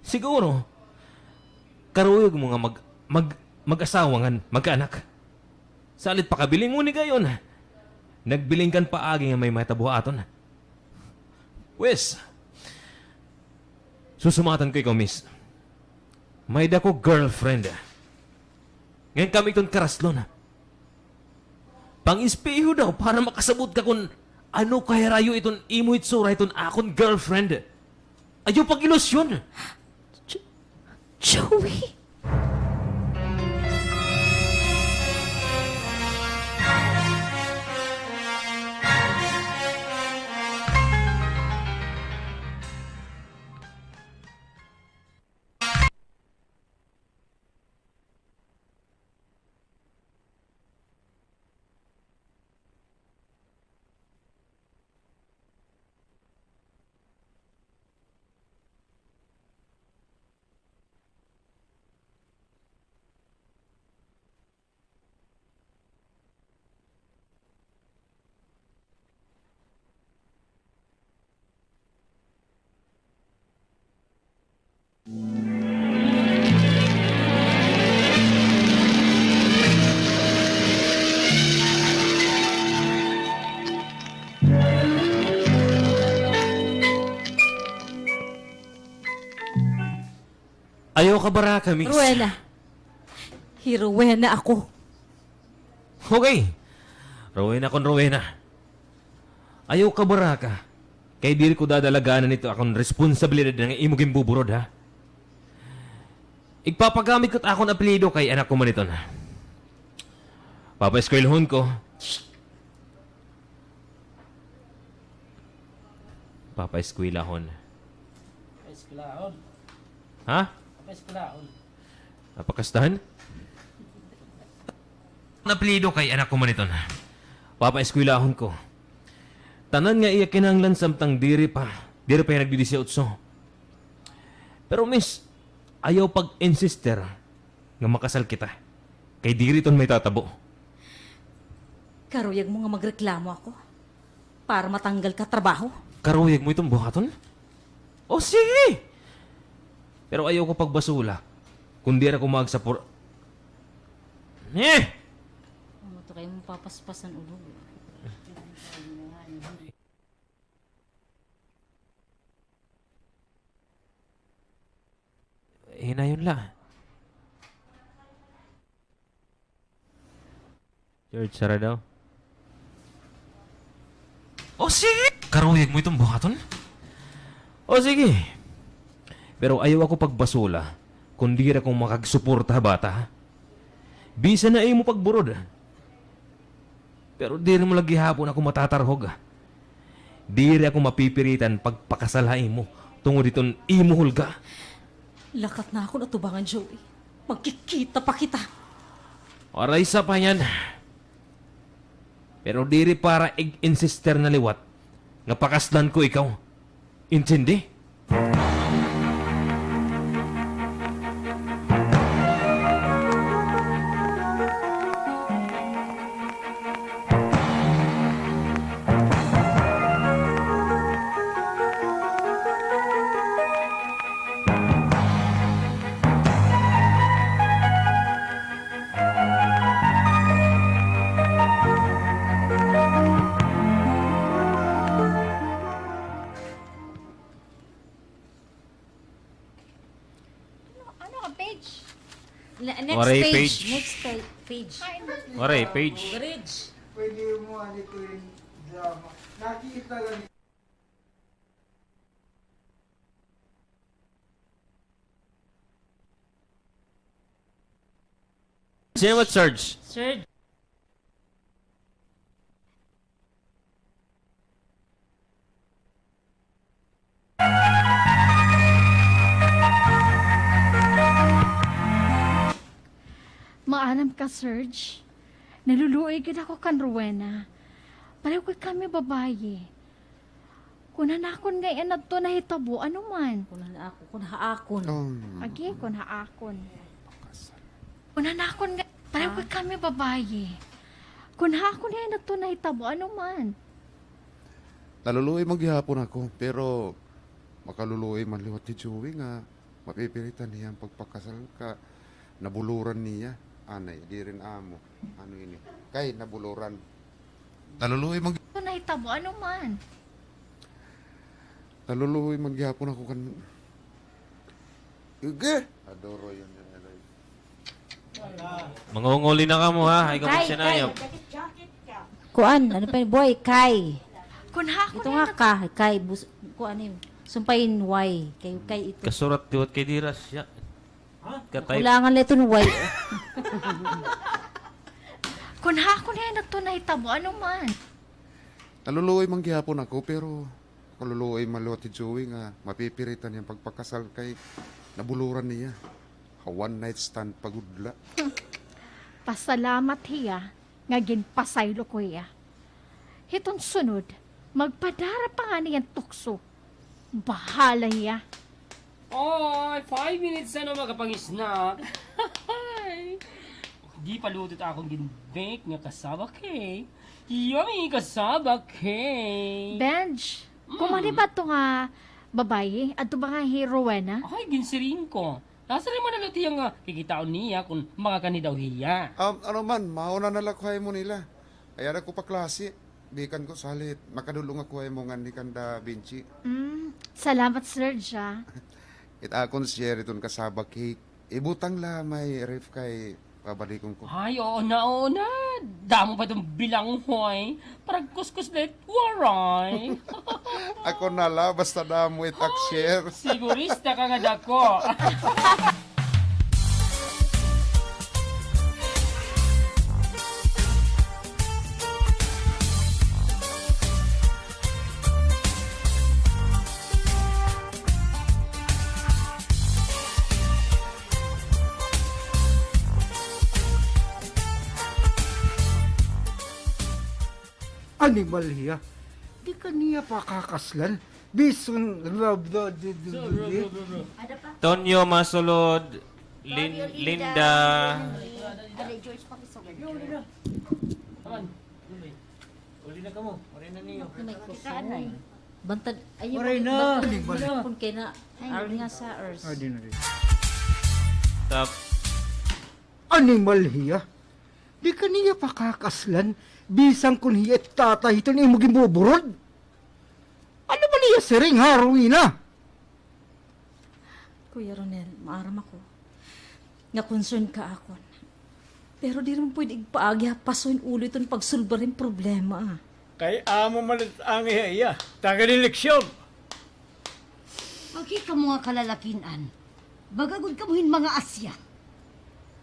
Siguro. Karuyog mo nga mag-asawangan, mag-anak. Salit pa kabiling mo ni gayon. Nagbiling kan paagi nga may matabuhaton. Wes, susumatan ko ikaw, miss. May dako girlfriend. Ngayon kami itong karaslon. Pang-ispeho daw para makasabot ka kung ano kahirayo itong imo itsura itong akong girlfriend. Ayaw pag-ilusyon. Joey? Ayaw ka baraka, miss. Rowena. Rowena ako. Okay. Rowena kon Rowena. Ayaw ka baraka. Kay diri ko dadalaganan nito akong responsibilidad ng imo gimbuburod, ha? Igpapagamit ko't akong apelido kay anak ko maniton. Papa-eskwelhon ko. Papa-eskwelahon. Eskulahon. Ha? Eskulahon. Napakastahan? Ang apelido kay anak ko maniton. Papa-eskwelahon ko. Tanan nga iya kinahanglan samtang diri pa yung nagdi-18. Pero miss, ayaw pag-insister nga makasal kita. Kay diri ton may tatabo. Karuyag mo nga magreklamo ako. Para matanggal ka trabaho. Karuyag mo itong buhaton? O sige! Pero ayaw ko pagbasula. Kung di ako magsapor... Ano to kayo mong papaspasan ulo? Hinayon la. George, sara daw. O sige! Karuyag mo itong buhaton? O sige. Pero ayaw ako pagbasula kung di akong makagsuporta bata. Bisa na mo pagburod. Pero di rin mo lagi hapon ako matatarhog. Di rin ako mapipiritan pagpakasalain mo tungod itong imo hulga. Lakat na ako natubangan, Joey. Magkikita pa kita. Aray sa pa yan. Pero diri para ig-insister na liwat nga pakaslan ko ikaw. Intindi? Ano ka, page? Next Waray page. page. Next page. Waray, page. Bridge. Pwede mo ito yung drama. Nakita lang Sino what, Sarge? Sir, Maanam ka, Serge. Naluluoy gid ako kan Rowena. Pareho ko kami babae. Kunanakon nga yan to nahitabo, ano man. kunhaakon. Agi, kunhaakon. Kunanakon nga, pareho ko kami babae. Kunhaakon nga yan to nahitabo, ano man. Naluluoy maghihapon ako, pero makaluluoy man liwat ni Joey nga mapipilitan niya ang pagpakasal ka. Nabuluran niya. Anay, di rin amo. Ano ini? Kay, nabuluran. Naluluoy To nahitabo, ano man. Naluluoy maghihapon ako kan... Uge! Adoro yun. Mangunguli na ka mo, ha? Ay, Kay, sinayop. Kuan, ano pa yun? Boy, Kay. Kunhaakon Ito nga nga ka, Kay. Kuan yun. Sumpayin Y. Kay ito. Kasurat tiwat kay Diras. Ya. Katay. Kulangan lang ito ng Y. Kunhaakon nga yan to nahitabo, ano man. Naluluoy manghihapon ako, pero kaluluoy maluwat ni Joey nga mapipiritan niyang pagpakasal kay nabuluran niya. A one night stand pagudla. Pasalamat hiya, nga ginpasaylo ko hiya. Hiton sunod, magpadara pa nga niyan tukso. Bahala hiya. Oy, 5 minutes na makapang-snack. Di palutot akong gin-bake nga kasaba cake. Yummy kasaba cake. Benj, kumani ba ito nga babae? Ato ba nga Rowena? Ay, ginsirin ko. Nasa rin mo na luti yung kikitaon niya kung makakani daw hiya. Ano man, mauna na lakhay mo nila. Ayan ako pa klase. Bikan ko salit. Makadulong ako ay mo nga ni Kanda Vinci. Salamat, Serge, ah. akon share iton kasaba cake. Ibutang la may ref kay pabalikon ko. Ay, oo na. Damo pa itong bilanghoy. Parang kuskus let waray. Ako na la, basta damo itak share. Sigurista ka nga dako. Animal hiya. Di ka niya pa kakaslan. Bison, Tonyo Masulod, Linda. Bantad, ayun, Maray na. bantad kung kay na, aron nga sa earth. Di na rin. Tap. Animal hiya. Di ka niya pa kakaslan. Bisang kun hiya at tatay ito niya mo gibuburod. Ano ba niya siring Rowena? Kuya Ronel, maaram ako. Nga concern ka akon. Pero di rin pwede igpaagi pasoin ulo itong pagsulba rin problema. Kay amo man ang iya. Tagal eleksyon. Pagki ka mga kalalakinan, bagagod ka muhin mga Asya.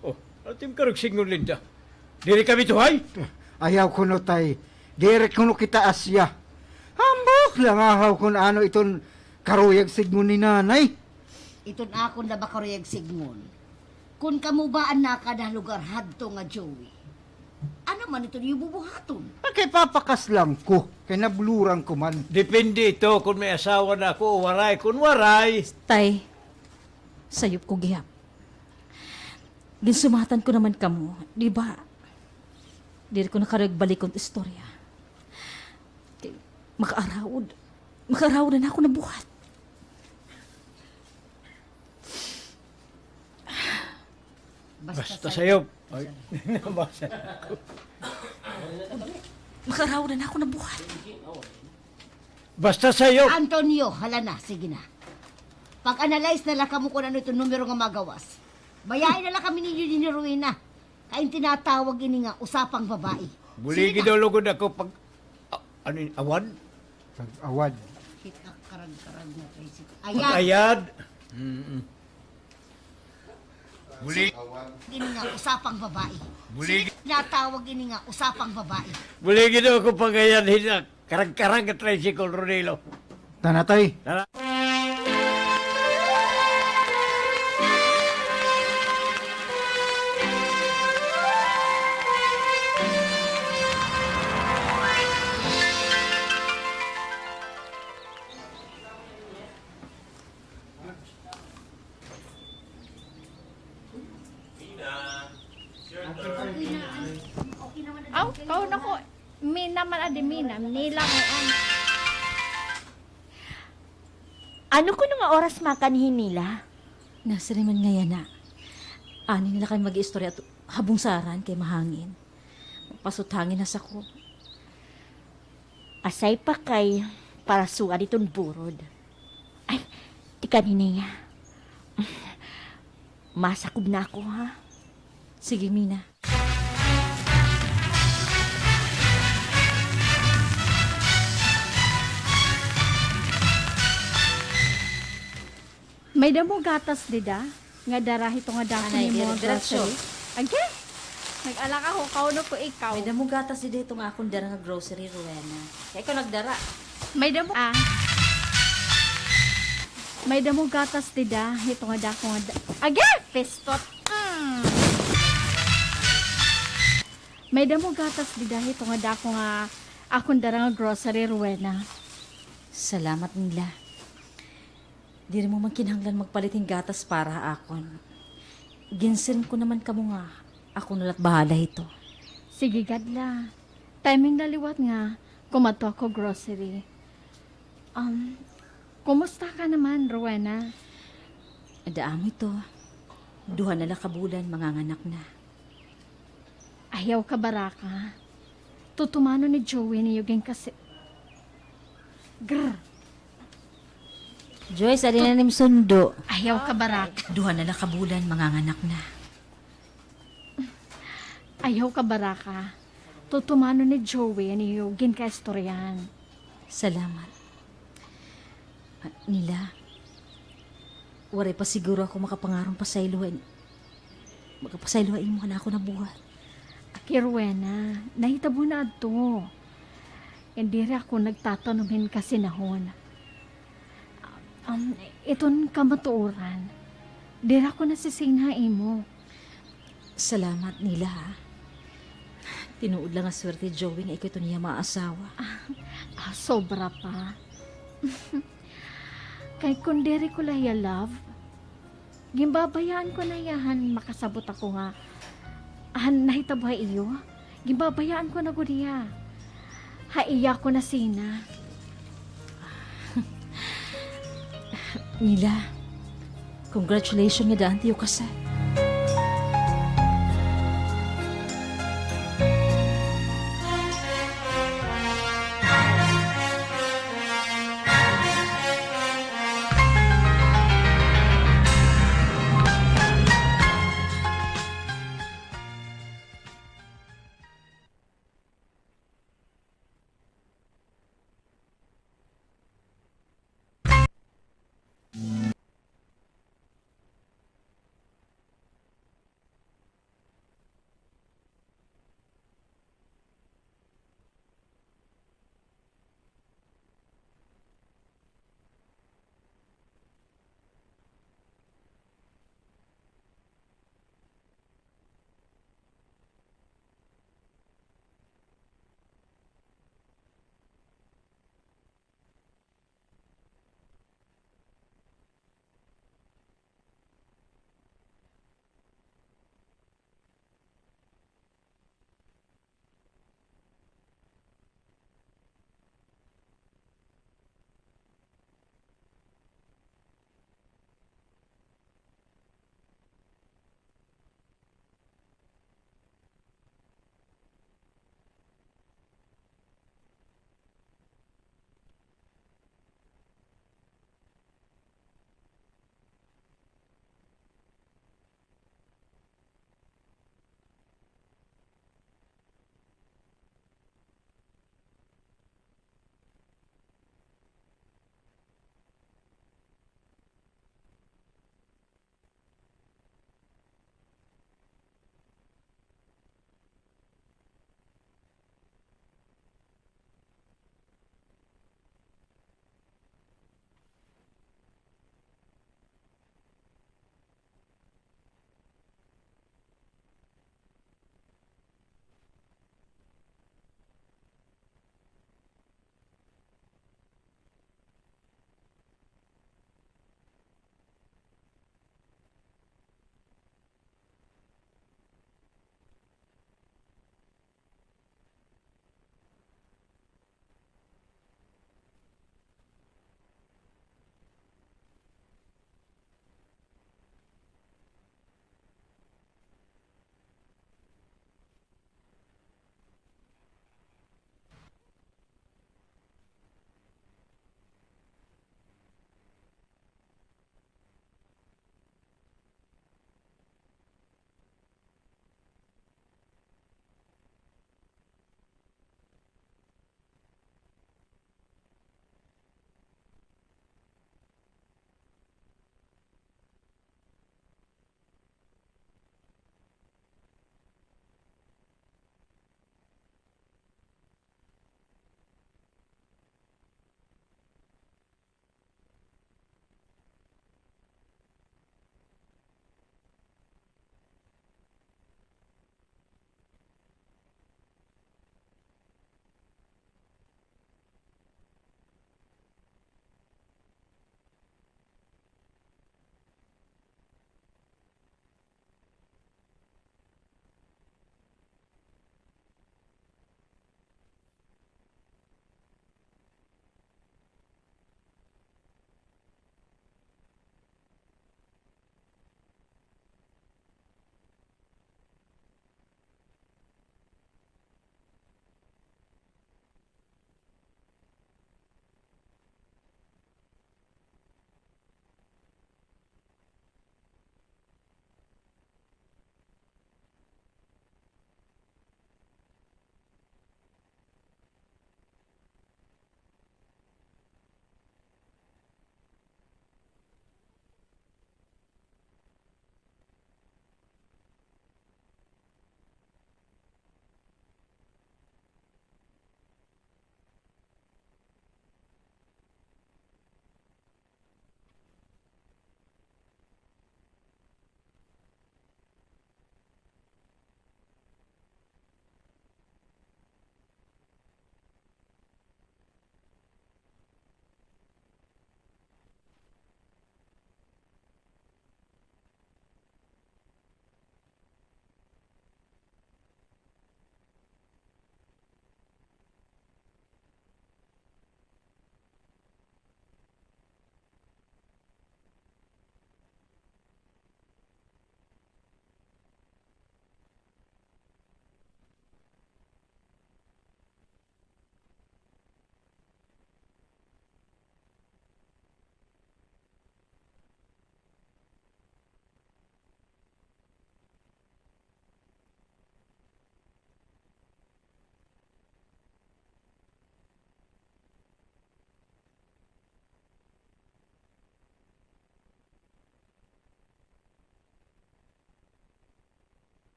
Oh, atim ka singon Linda. Dili kami tuhay. Ayaw ko no tay. Direk ko no kita Asya. Hambok lang ahaw kung ano iton karuyag sigmo ni nanay. Iton akon na bakaruyag sigmon. Kung kamubaan na ka na lugar hadto nga Joey. Ano man ito niyo bubuhaton? Kay papakas lang ko. Kay nabluran ko man. Depende ito kung may asawa na ako o waray. Kung waray, Tay, sayop ko gihap. Ginsumatan ko naman kamo, di ba? Di ko nakaragbalik kong istorya. Kay, makaaraod na ako na buhat. basta sa'yo. Ay, nabasa. Makaaraod na ako na buhat. Basta sa'yo. Antonio, hala na, sige na. Pag-analyze na lang kamo kung ano itong numero nga magawas. Bayain na lang kami ni Rowena. Kain tinatawag ini nga usapang babae. Buligi daw lugod ako pag... ano yun, awad? Pag-awad. Kita karag-karag na Tracy. Pag-ayad. Buligi. Ini nga usapang babae. Buligi. Tinatawag ini nga usapang babae. Buligi daw ako pag-ayad. Karag-karag at tricycle, Rodelo. Tanatay. Tara. Aw, kau na ko. Mina man adi mina. Nila ngayon. Ano ko nga oras makanhin nila? Nasa naman ngayon na. Ani nila kayo mag-istorya at habong saran kay mahangin. Pasutangin na sa ko. Asay pa kay para suwa ditong burod. Ay, di kanina nga. Masakub na ako, ha? Sige, Mina. May damo gatas dida. Nga darahi to nga dako Anay, ni mo diretso. grocery. Age? Nag-alaka ko, kauno ko ikaw. May damo gatas di dito nga akong dara nga grocery, Rowena. Kaya ikaw nagdara. May damo May damo gatas dida. Ito nga dako nga Age! Pestot! May damo gatas dida. Ito nga dako nga akong dara nga grocery, Rowena. Salamat nila. Di rin mo man kinahanglan magpaliting gatas para akon. Ginsin ko naman kamo nga. Ako nalat bahala ito. Sige, gadla. Timing naliwat nga. Kumato ako grocery. Kumusta ka naman, Rowena? Adaamo ito. Duha na lang kabulan, manganganak na. Ayaw ka baraka. Tutumano ni Joey ni Yuging kasi... Grr! Joyce, ari na nim sundo. Ayaw ka, Baraka. Duha na lang kabulan, manganganak na. Ayaw ka, Baraka. Tutumano ni Joey ni Eugene ka istoryan. Salamat. Nila, waray pa siguro ako makapangarong pasaylohan. Magkapasaylohain mo ka na ako na buhat. Aki Rowena, nahitabo na adto. Hindi rin ako nagtatanumin kasi nahon. Iton kamatuoran. Di rin ako nasisinghain mo. Salamat nila, ha. Tinuod lang ang swerte, Joey, nga ikaw ito niya maasawa. Sobra pa. Kay kung diri ko lahiya love, gimbabayaan ko na yahan makasabot ako nga. Nahitabuhay iyo. Gimbabayaan ko na guriya. Haiya ko na sina. Nila, congratulations nga daan tiyo kasal.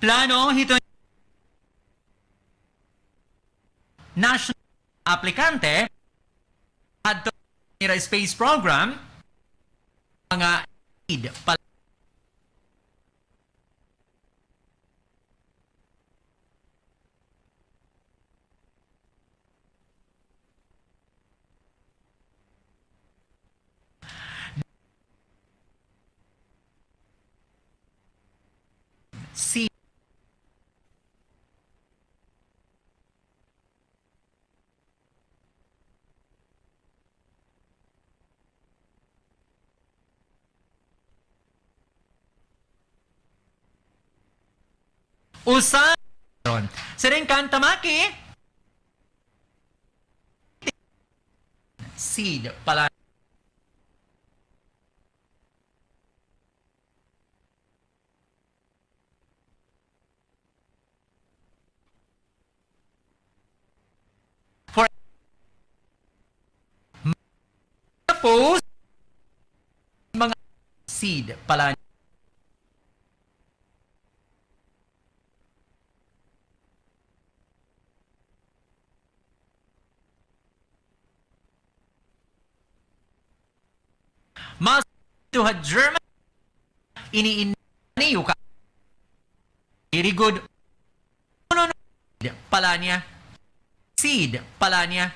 Plano ito national aplikante at space program mga need si usa sering kantamaki seed pala for post mga seed pala mas to ha German iniiniyo ka very good pala niya seed pala niya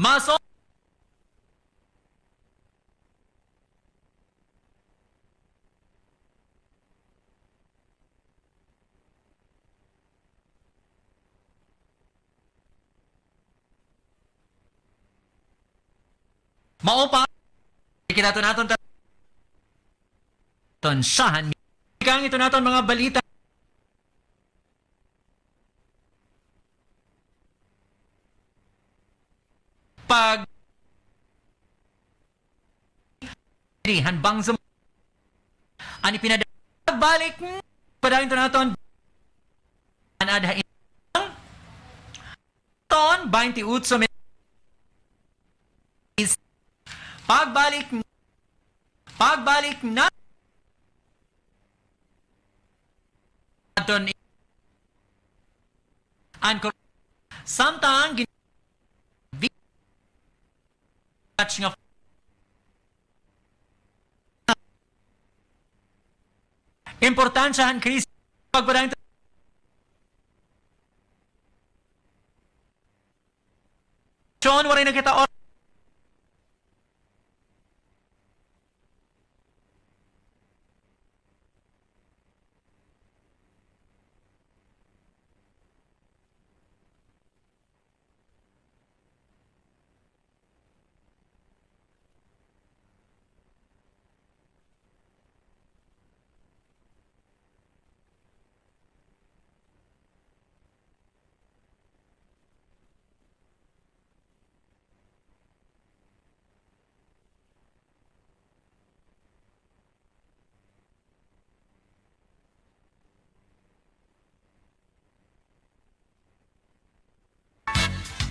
maso maupa kinato naton tonsyahan kang ito naton mga balita pag hanbang sa ani pinadabalik padayon to naton anadha ton 28 pagbalik na aton anko samtang nga importansyahan Chris pagbadayon John waray nakita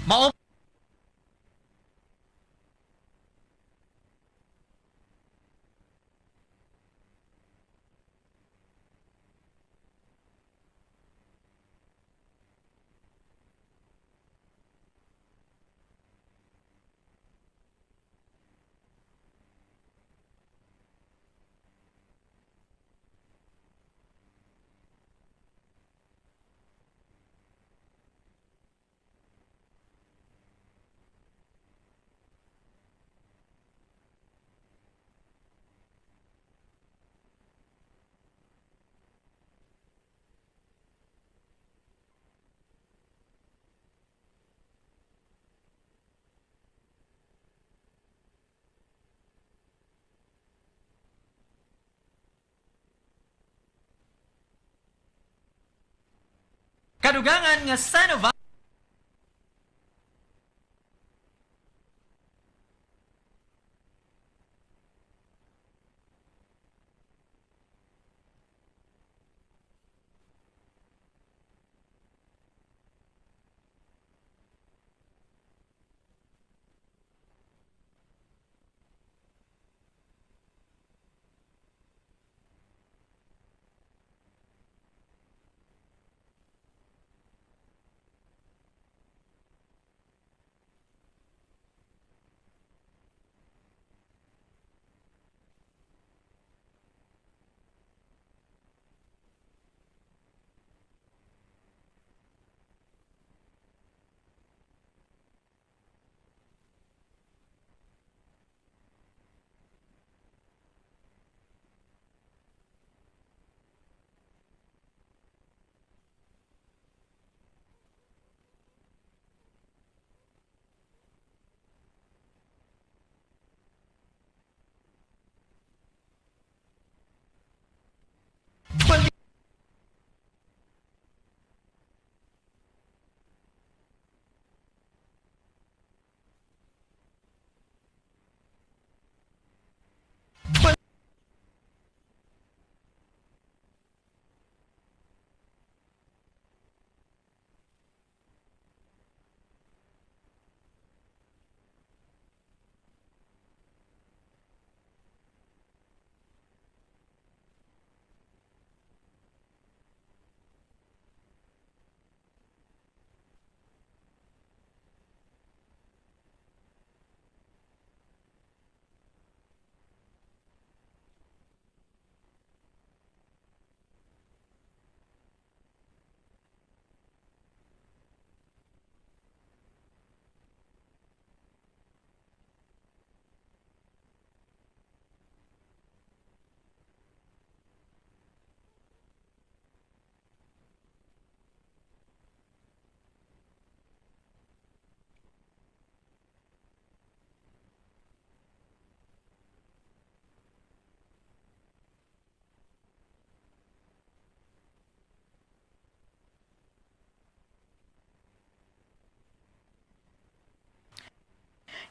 mao kadugangan nga Sanova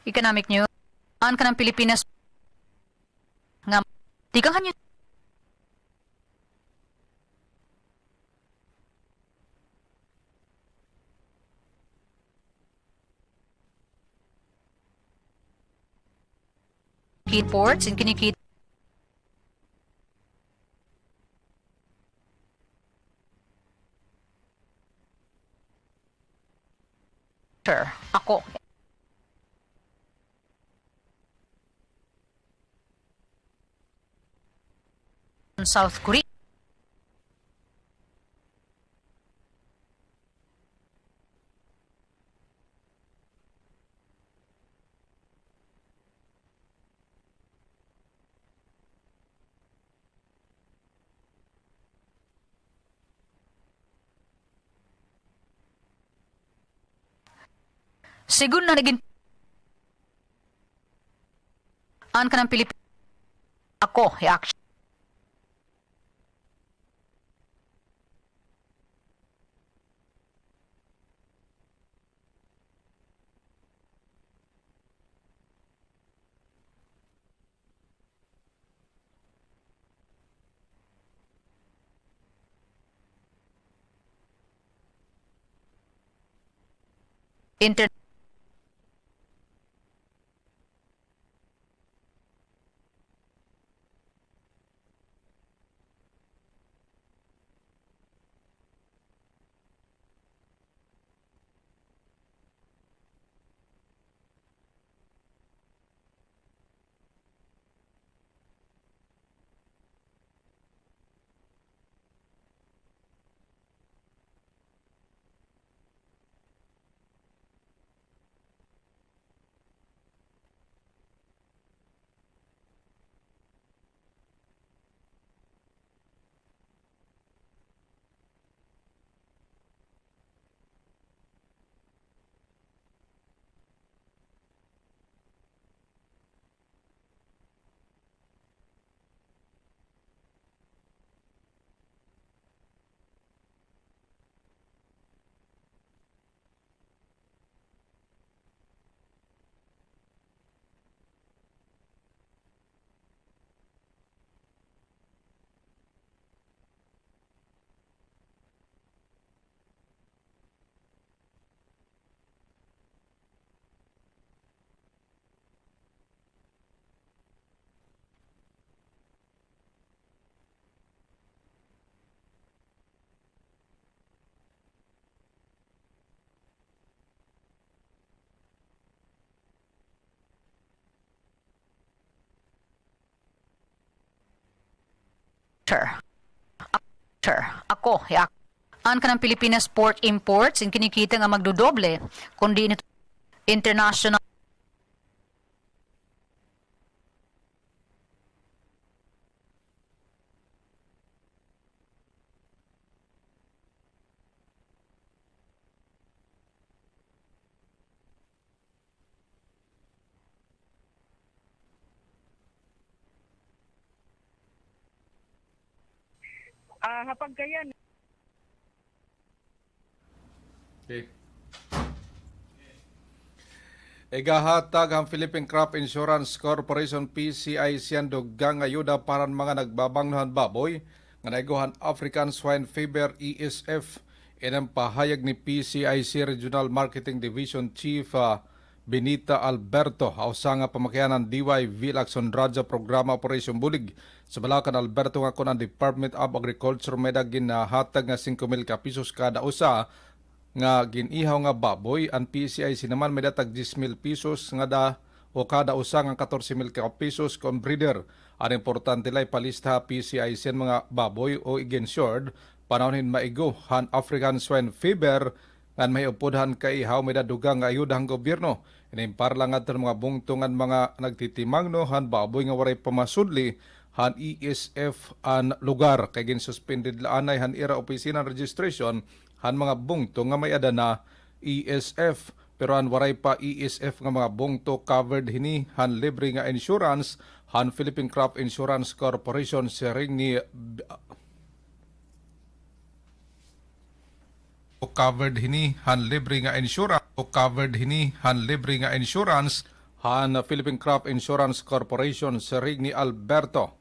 Economic news. Aan ka ng Pilipinas nga di kang hanyo ports and kinikita ako South Korea. Siguro na naging an ka ng Pilipinas ako, actually. Inter ako, an ka ng Pilipinas port imports and kinikita nga magdodoble kundi nito international Igahatag ang Philippine Crop Insurance Corporation PCIC ang dugang ayuda para mga nagbabangnuhan baboy nga naiguhan African Swine Fever ESF. Inang pahayag ni PCIC Regional Marketing Division Chief Benita Alberto hausa nga pamakianan DY Vilacson Raja Programa Operation Bulig. Sa Balacan Alberto nga kun ang Department of Agriculture medag ginahatag nga 5,000 ka pesos kada usa nga ginihaw nga baboy. Ang PCIC naman may datag 10,000 pesos nga o kada usa nga 14,000 ka pesos kung breeder. Ang importante lay palista PCIC ang mga baboy o insured panahon maigo han African Swine Fever ngan may upodhan kay ihaw may dadugang nga ayuda ang gobyerno. Inimpar lang at mga bungtungan mga nagtitimangno han baboy nga waray pamasudli han ESF an lugar kay ginsuspended laanay han ira opisina registration han mga bungto nga may adana ESF pero han waray pa ESF nga mga bungto covered hini han libre nga insurance han Philippine Crop Insurance Corporation sharing ni covered hini han libre nga insurance han Philippine Crop Insurance Corporation sirig ni Alberto.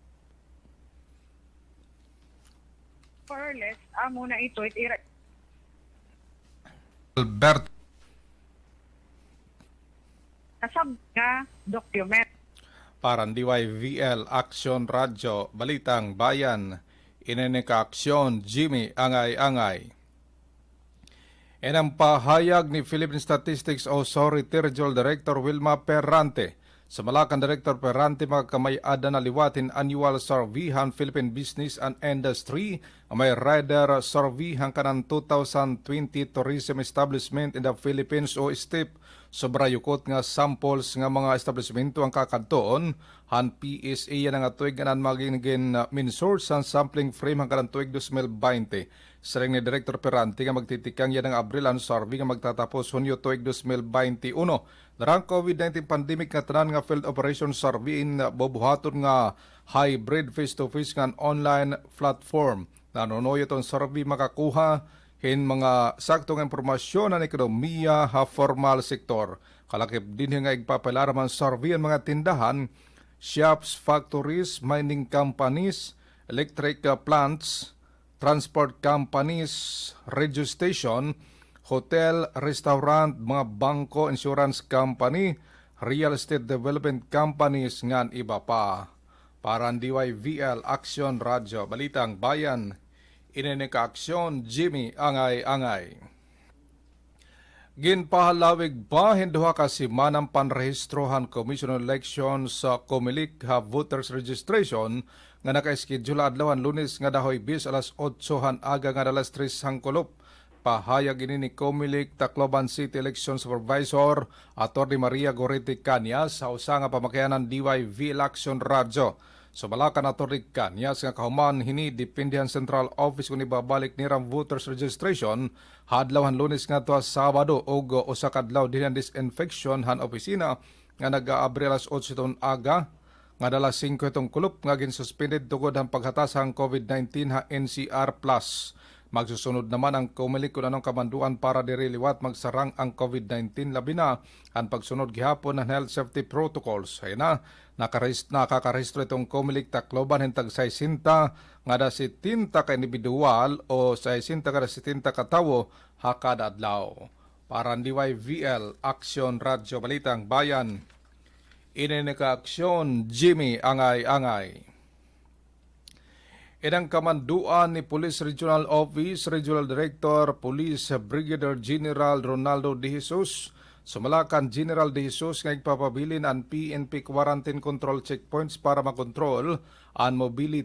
Fireless, amo na ito, Alberto nasab nga document. Parang DYVL Action Radyo Balitang Bayan Inenika Aksyon Jimmy Angay-Angay. Ang pahayag ni Philippine Statistics Authority Regional Director Wilma Perrante. Sa Malacan Director Perrante magkamay-ada na liwatin annual survey han Philippine Business and Industry may rider survey han kanang 2020 tourism establishment in the Philippines o STIP. Sobra yukot nga samples nga mga establishmento ang kakadtoon han PSA yan nga tuig nga maging min-source ang sampling frame hanggang tuig 2020. Sarang ni Director Perrante nga magtitikang yan ang Abril ang survey nga magtatapos Hunyo tuig 2021. Darang COVID-19 pandemic nga tanan nga field operation survey in bobuhaton nga hybrid face-to-face nga online platform. Nanonoy itong survey makakuha hin mga saktong impormasyon ng ekonomiya ha formal sektor. Kalakip din nga igpapalaraman survey ang mga tindahan, shops, factories, mining companies, electric plants, transport companies, radio station, hotel, restaurant, mga bangko, insurance company, real estate development companies, ngan iba pa. Parang DYVL Action Radyo Balitang Bayan, Inenika Aksyon Jimmy Angay-Angay. Ginpahalawig pa hinduha ka si manang panrehistrohan Commission on Elections sa Comelec ha voters registration nga naka-schedule adlawan Lunes nga dahoy bis alas 8 han aga nga alas 3 hangkolop. Pahayag ini ni Comelec Tacloban City Election Supervisor Atty. Maria Gorete Cañas sa usa nga pamakayanan DYV Action Radyo. Sa Malacan Atty. Cañas nga kahuman hini dependihan Central Office kung ibabalik ni ram voters registration hadlawan Lunes nga to Sabado og usa ka adlaw dinhan disinfection han opisina nga nag-aabri alas 8 ton aga nga dala 5 itong kulop nga ginsuspended tungod ang paghatasang COVID-19 ha NCR+. Magsusunod naman ang Comelec kung anong kamanduan para diriliwat magsarang ang COVID-19 labi na ang pagsunod gihapon ng health safety protocols. Ay na, nakakarehistro itong Comelec Tacloban hintag 60 nga da 70 ka individual o 60 ka da 70 ka tawo ha kada adlaw. Para DYVL Action Radyo Balitang Bayan, Inenika Aksyon Jimmy Angay-Angay. Inang kamanduan ni Police Regional Office, Regional Director, Police Brigadier General Ronaldo De Jesus, sa Malacan General De Jesus nga ipapabilin ang PNP quarantine control checkpoints para makontrol ang mobility